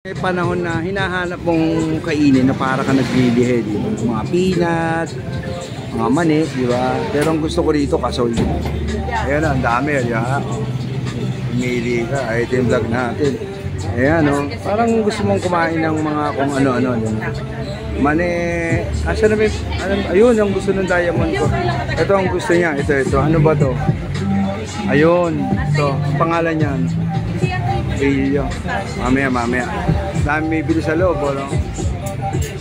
May panahon na hinahanap mong kainin na para ka naglilihe, di ba? Mga peanut, mga mani, di ba? Pero ang gusto ko rito, kasoy. Ayan na, ang dami, di ba? Pumili ka, ito yung vlog natin. Ayan, no? Parang gusto mong kumain ng mga kung ano-ano. Mani, asa na may, ayun, ang gusto ng diamond ko. Ito ang gusto niya, ito. Ano ba to? Ayun, ito, pangalan niyan. Video. Mamaya. Dami may bili sa loob, no?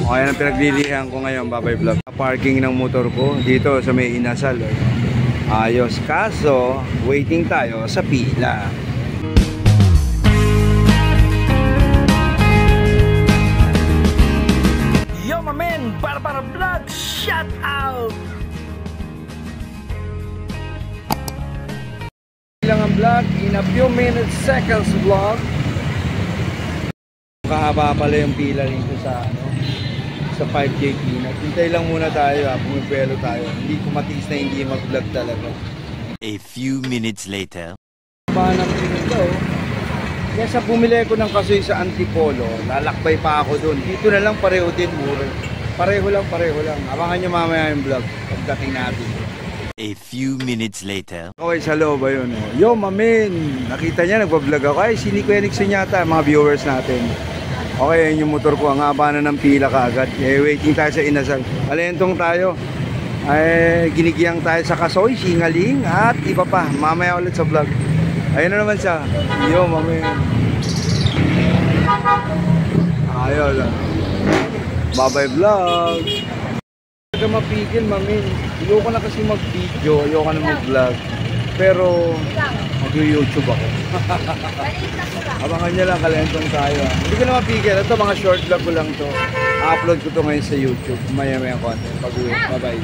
O, ayan ang pinaglilihan ko ngayon, Babay Vlog. Parking ng motor ko dito sa may Inasal. Ayos, kaso waiting tayo sa pila. Yo, my man! Para Vlog! Shout out! Lang ang vlog in a few minutes, seconds vlog. Kahaba pala yung pila rito sa sa 5K peanut. Hintay lang muna tayo, pumipelo tayo. Hindi ko matiis na hindi mag-vlog talaga. A few minutes later. Paano ito? Kesa bumili ko ng kasoy sa Antipolo, lalakbay pa ako doon. Dito na lang pareho din, mura. Pareho lang. Abangan nyo mamaya yung vlog pagdating natin. A few minutes later. Okay, sa loob ba yun? Yo, mamin! Nakita niya, nagpa-vlog ako. Ay, si Nico Erickson yata, mga viewers natin. Okay, yun yung motor ko. Ang haba na ng pila kaagad. Waiting tayo sa Inasal. Alentong tayo. Ay, ginigiyang tayo sa kasoy, singaling, at iba pa. Mamaya ulit sa vlog. Ayun na naman siya. Yo, mamin. Ayun. Babay Vlog. Talaga mapigil, mamin. Ayoko na kasi mag-video, ayoko na mag-vlog. Pero mag-YouTube ako. Abangan nyo lang, kalentong tayo. Hindi ko na mapigil. Ito, mga short vlog ko lang to. I-upload ko to ngayon sa YouTube. Maya-maya content. Pag-uwi. Bye-bye.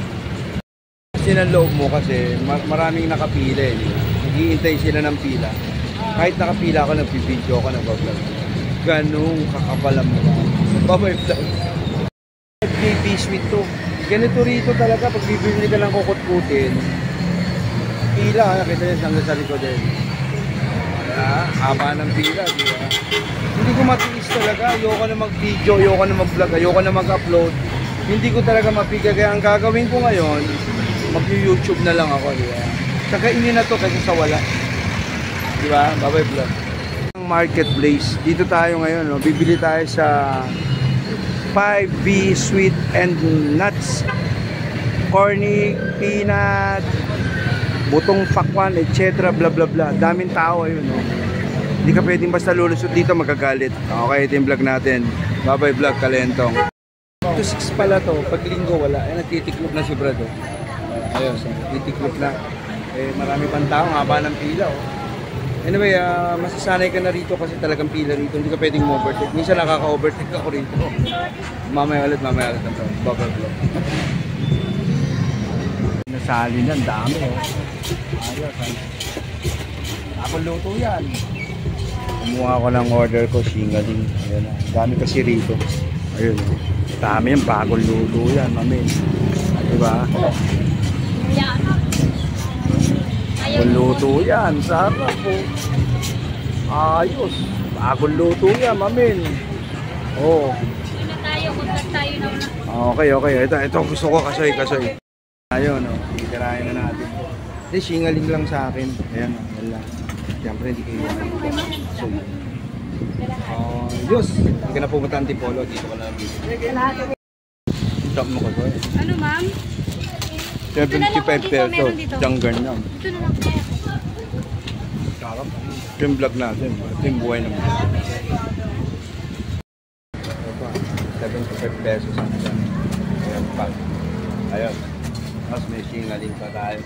Kasi ng loob mo kasi maraming nakapila eh. Naghihintay sila ng pila. Kahit nakapila ako, nagpipideo ako, nag-vlog. Ganong kakapalam mo. Bye-bye vlog. FKP sweet to. Ganito rito talaga, pag bibili ka lang kukut-kutin, pila, nakita niya hanggang sa likod din. Haba ng pila, di ba? Hindi ko matiis talaga, ayoko na mag-video, ayoko na mag-vlog, ayoko na mag-upload. Hindi ko talaga mapigil, kaya ang gagawin ko ngayon, mag-YouTube na lang ako, di ba? Saka ini na to kasi sa wala. Di ba? Bye-bye vlog. Ang marketplace, dito tayo ngayon, no? Bibili tayo sa 5B sweet and nuts, corny, peanut, butong pakwan, etc. bla bla bla. Daming tao ayun, no? Hindi ka pwedeng basta lulusot dito, magagalit. Okay, ito yung vlog natin. Bye-bye vlog, kalentong. 2-6 pala to, pag linggo wala. Ay, nagtitiklop na si Brado. Ayos, nagtitiklop na. Eh, marami pang tao, haba ng pila, oh. Anyway, masasanay ka na rito kasi talagang pila rito. Hindi ka pwedeng overtake. Minsan nakaka-overtake ako rito. Mamaya ulit ang bubble vlog. Nasali na, ang dami, oh. Ayos, ako luto yan. Kumuha ko ng order ko, singaling. Ayan, dami kasi rito. Ayun, dami yan, bagong luto yan, mamin. Diba? Bagong luto yan, sarap po. Ayos, bagong luto yan, mamin. Oh. Okay. Ito gusto ko, kasoy. Ayun, oh. Ikarain na natin. Hindi, singaling lang sa akin. Ayan, lang. Siyempre, hindi kayo. So, Diyos, hindi ka na pumunta Antipolo. Dito ka na lang dito. Stop mo ko, boy. Ano, ma'am? 75 pesos. Janggan na. Ito na lang kaya. Sarap. Ito yung vlog natin. Ito yung buhay naman. Ito, 75 pesos ang dyan. Ayan pa. Ayun. Mas may singaling pa tayo.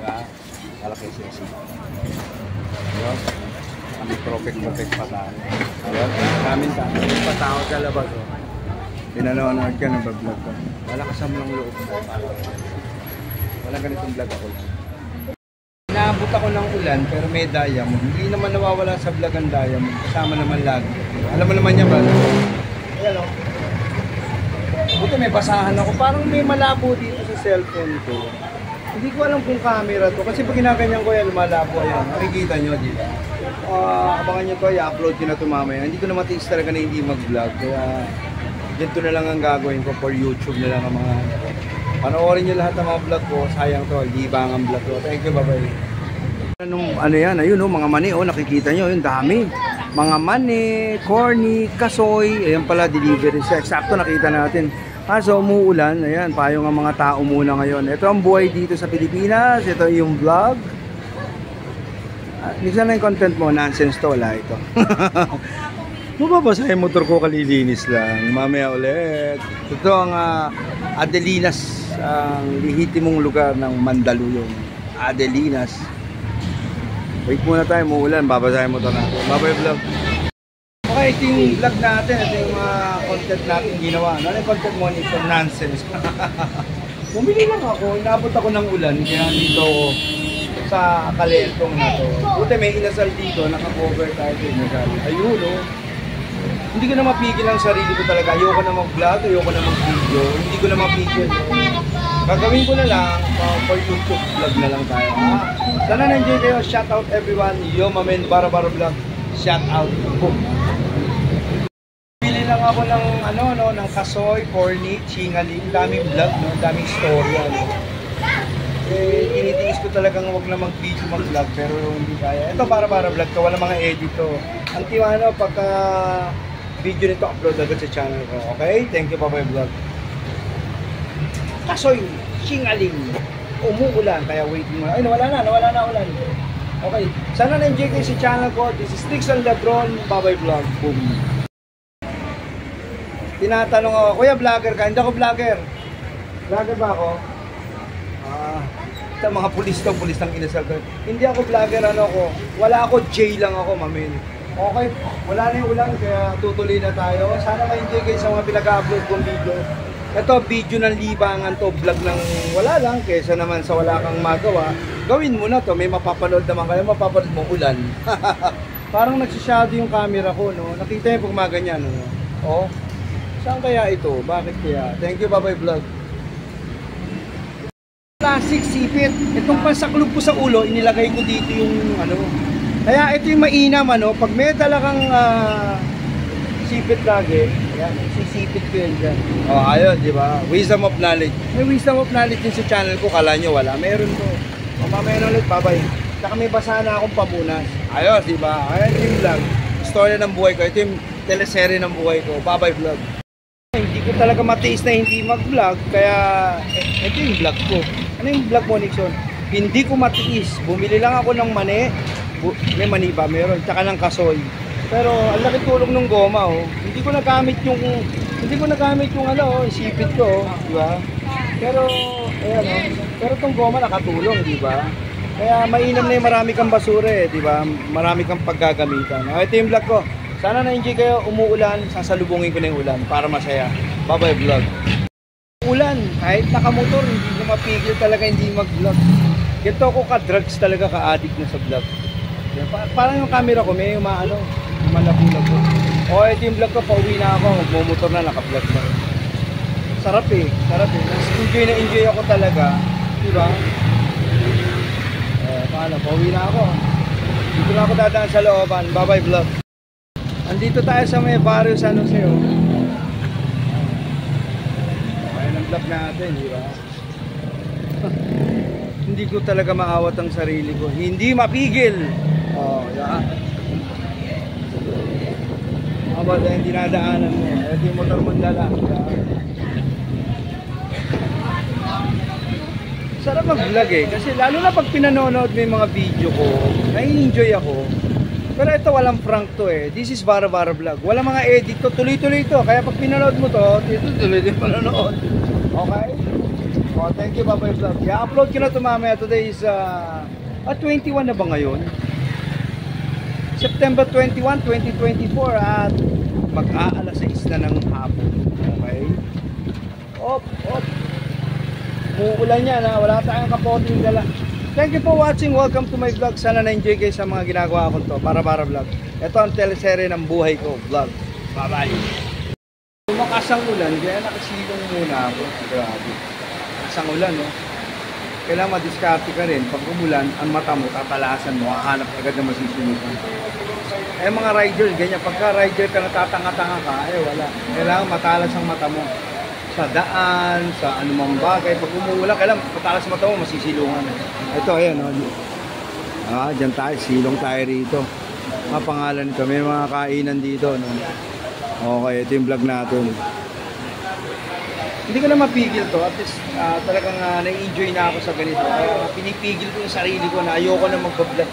Kaya, malaki sisi. Ayun. Kami propek pa tayo. Ayun. Namin tayo. May patao sa labas. Pinanonood ka ng vlog ko. Malakasam ng loob. Walang ganitong vlog ako. Naabot ako ng ulan pero may diamond. Hindi naman nawawala sa vlog ang diamond. Kasama naman lagi. Alam mo naman niya ba? Ayan o. Buti may basahan ako. Parang may malabo dito sa cellphone ko. Hindi ko alam kung camera to. Kasi pag ginaganyan ko yan, malabo yan. Makikita nyo dito. abangan nyo to, i-upload ko na to mamaya. Hindi ko na matiis talaga na hindi mag-vlog. Kaya, dito na lang ang gagawin ko for YouTube na lang ang mga panoorin nyo lahat ng mga vlog ko. Sayang to, hindi ba ang vlog ko. Thank you, bye-bye. Ano yan, ayun oh, mga mani, oh, nakikita nyo, yun, dami. Mga mani, corny, kasoy, ayan pala, delivery siya. Eksakto, nakita natin. So umuulan, ayan, payong ang mga tao muna ngayon. Ito ang buhay dito sa Pilipinas, ito yung vlog. Minsan na yung content mo, nonsense to, wala ito. Mababasahin motor ko, kalilinis lang. Mamaya ulit. Ito ang Adelinas, ang lihitimong lugar ng Mandaluyong. Adelinas. Wait muna tayo, muulan, babasahin motor natin. Bye-bye vlog. Okay, ito yung vlog natin, ito yung content natin ginawa. Ano yung content mo? Ito nonsense. Bumili lang ako, inabot ako ng ulan, kaya dito ako sa kalentong na to. Buti may inasal dito, naka-cover tayo sa inasal. Ayun, oh. Hindi ko na mapigil ang sarili ko talaga. Ayoko na mag-vlog, ayoko na mag-video. Hindi ko na mapigil. Gagawin ko na lang, for YouTube vlog na lang tayo. Sana na-enjoy kayo. Shout out everyone. Yo, Mamen Bara-Bara Vlog. Shout out. Boom. Bili lang ako ng, ng kasoy, corny, chingaling. Daming vlog, no? Daming story, tinitiis ko talagang wag na mag-video, mag-vlog, pero hindi kaya. Ito para vlog to, wala mga edit to. Ang tiwano, pagka video nito, upload agad sa channel ko. Okay? Thank you, bye-bye vlog. Kasoy, singaling, umuulan, kaya waiting mo. Ay, nawala na ulan. Okay, sana na-enjoy kayo sa channel ko. This is Trixon Ladron, bye-bye vlog. Boom. Tinatanong ako, kuya vlogger ka? Hindi ako vlogger. Vlogger ba ako? Sa mga pulis ng inasal ko. Hindi ako vlogger, wala ako, J lang ako, mamen. Okay, wala na yung ulan, kaya tutuloy na tayo. Sana ma-enjoy kayo sa mga pinag-upload kong video. Ito, video ng libangan to, vlog ng wala lang, kaysa naman sa wala kang magawa. Gawin mo na to, may mapapanood naman kayo, mapapanood mo ulan. Parang nagsishadow yung camera ko, no? Nakita yung pag ganyan, no? Oh, saan kaya ito? Bakit kaya? Thank you, bye-bye vlog. Plastic sipit. Itong pansaklob ko sa ulo, inilagay ko dito yung Kaya ito yung mainam, pag may talagang sipit lagi, ayan, sisipit ko yun dyan. Oh, ayun, di ba? Wisdom of knowledge. May wisdom of knowledge din sa channel ko, kala nyo wala. Meron to. O, mamaya na ulit, bye-bye. Saka may basa na akong pamunas. Ayun, di ba? Ayun yung vlog. Storya ng buhay ko. Ito yung teleserye ng buhay ko. Bye-bye vlog. Hindi ko talaga matiis na hindi mag-vlog, kaya ito yung vlog ko. Ano yung vlog mo, Nixon? Hindi ko matiis. Bumili lang ako ng mani. May mani ba? Meron. Tsaka ng kasoy. Pero ang laki tulong ng goma, oh. Hindi ko nagamit yung isipit ko, oh. Di ba? Pero ayan, oh. Pero tong goma nakatulong, di ba? Kaya mainam na yung marami kang basura, eh, di ba? Marami kang paggagamitan. Ito yung vlog ko. Sana na-enjoy kayo. Umuulan, sasalubungin ko na yung ulan para masaya. Bye-bye vlog. Ulan, kahit nakamotor, hindi ko mapigil talaga hindi mag-vlog. Ganito ako ka-drugs talaga, ka-addict na sa vlog. Parang yung camera ko, may malabo-labo. O, ito yung vlog ko, pauwi na ako, magmumotor na, naka-vlog na. Sarap eh. Enjoy ako talaga. Diba? Paano, pauwi na ako. Dito na ako dadaan sa looban. Bye-bye vlog. Andito tayo sa may barrio San Jose. Vlog natin, di ba? Hindi ko talaga maawat ang sarili ko. Hindi mapigil. Oh, yan. Abad yung dinadaanan mo. Ito yung motor mong dala. Sarap mag-vlog eh. Kasi lalo na pag pinanonood mo yung mga video ko, nai-enjoy ako. Pero ito walang prank to eh. This is Bara-Bara Vlog. Walang mga edit to. Tuloy-tuloy to. Kaya pag pinanood mo to, tuloy din panonood. Okay? Oh, thank you, bye-bye vlog. I-upload ko na ito mamaya. Today is 21 na ba ngayon? September 21, 2024 at mag-aalas 6 na ng hapon. Okay? Op. Muulan yan ha. Wala tayong kapoting dala. Thank you for watching. Welcome to my vlog. Sana na-enjoy kayo sa mga ginagawa ko to. Bara-Bara Vlog. Ito ang teleserye ng buhay ko. Vlog. Bye-bye. Lumakas ang ulan, kaya nakasilong muna ako. Grabe. Lakas ang ulan, no? kailangan madiskarte ka rin. Pag umulan, ang mata mo, tatalasan mo, hahanap agad na masisimukan. Eh mga riders, ganyan. Pagka rider ka natatanga-tanga ka, wala. Kailangan matalas ang mata mo. Sa daan, sa anumang bagay. Pag umuulan, kailangan matalas ang mata mo, masisilungan. Ito, ayan. Dyan tayo, silong tayo rito. Mga pangalan nito, may mga kainan dito. No? Okay, ito yung vlog natin. Hindi ko na mapigil to. At least talagang na-enjoy na ako sa ganito. Pinipigil ko yung sarili ko na ayoko na magpa-vlog.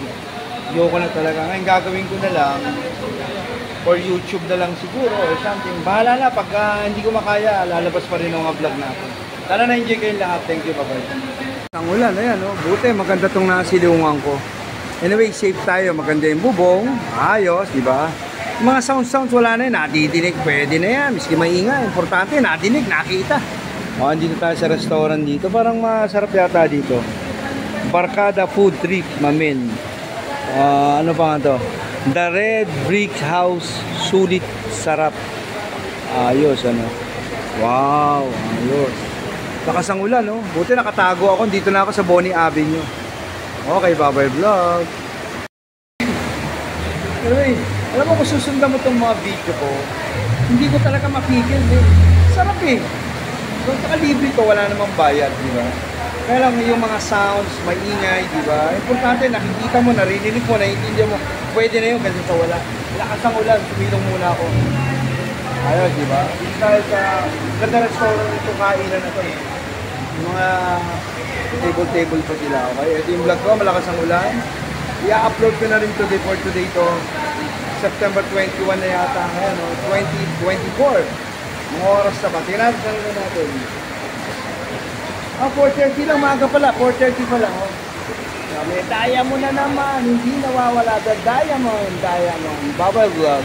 Ayoko na talaga. Ngayon gagawin ko na lang for YouTube na lang siguro or something. Bahala na. Pag hindi ko makaya, lalabas pa rin ang mga vlog natin. Sana na-enjoy kayong lahat. Thank you. Bye-bye. Ang ulan, ayan. Oh. Buti, maganda itong nasilungan ko. Anyway, safe tayo. Maganda yung bubong. Ayos, di ba? Mga sounds wala na yun. Nadidinig. Pwede na yan. Miski maingay. Importante, nadinig, nakita. Dito tayo sa restaurant dito. Parang masarap yata dito. Barkada Food Trip, Mamin. Ano pa nga to? The Red Brick House. Sulit, sarap. Ayos, ano. Wow, ayos. Lakas ang ulan, no? Buti nakatago ako. Dito na ako sa Bonnie Avenue. Okay, bye-bye vlog. Anyway, alam mo kung susundan mo itong mga video ko, hindi ko talaga mapigil. Sarap eh. Kung libre ko, wala namang bayad, di ba? Kaya lang yung mga sounds, maingay, di ba? Importante, nakikita mo, narinig mo, naiintindihan mo. Pwede na yun kasi sa wala. Lakas ang ulan, sumilong muna ako. Ayos, di ba? Dito tayo sa ganda restaurant ito, kainan na ito. Yung mga table pa sila, okay? Ito yung vlog ko, malakas ang ulan. I-upload ko na rin today for today to. September 21 na yata ngayon, no? 2024. Mga oras na ba? Tingnan natin. 4:30 lang, maaga pala. 4:30 pa lang, oh. May diamond na naman. Hindi nawawala. The diamond. Bye-bye vlog.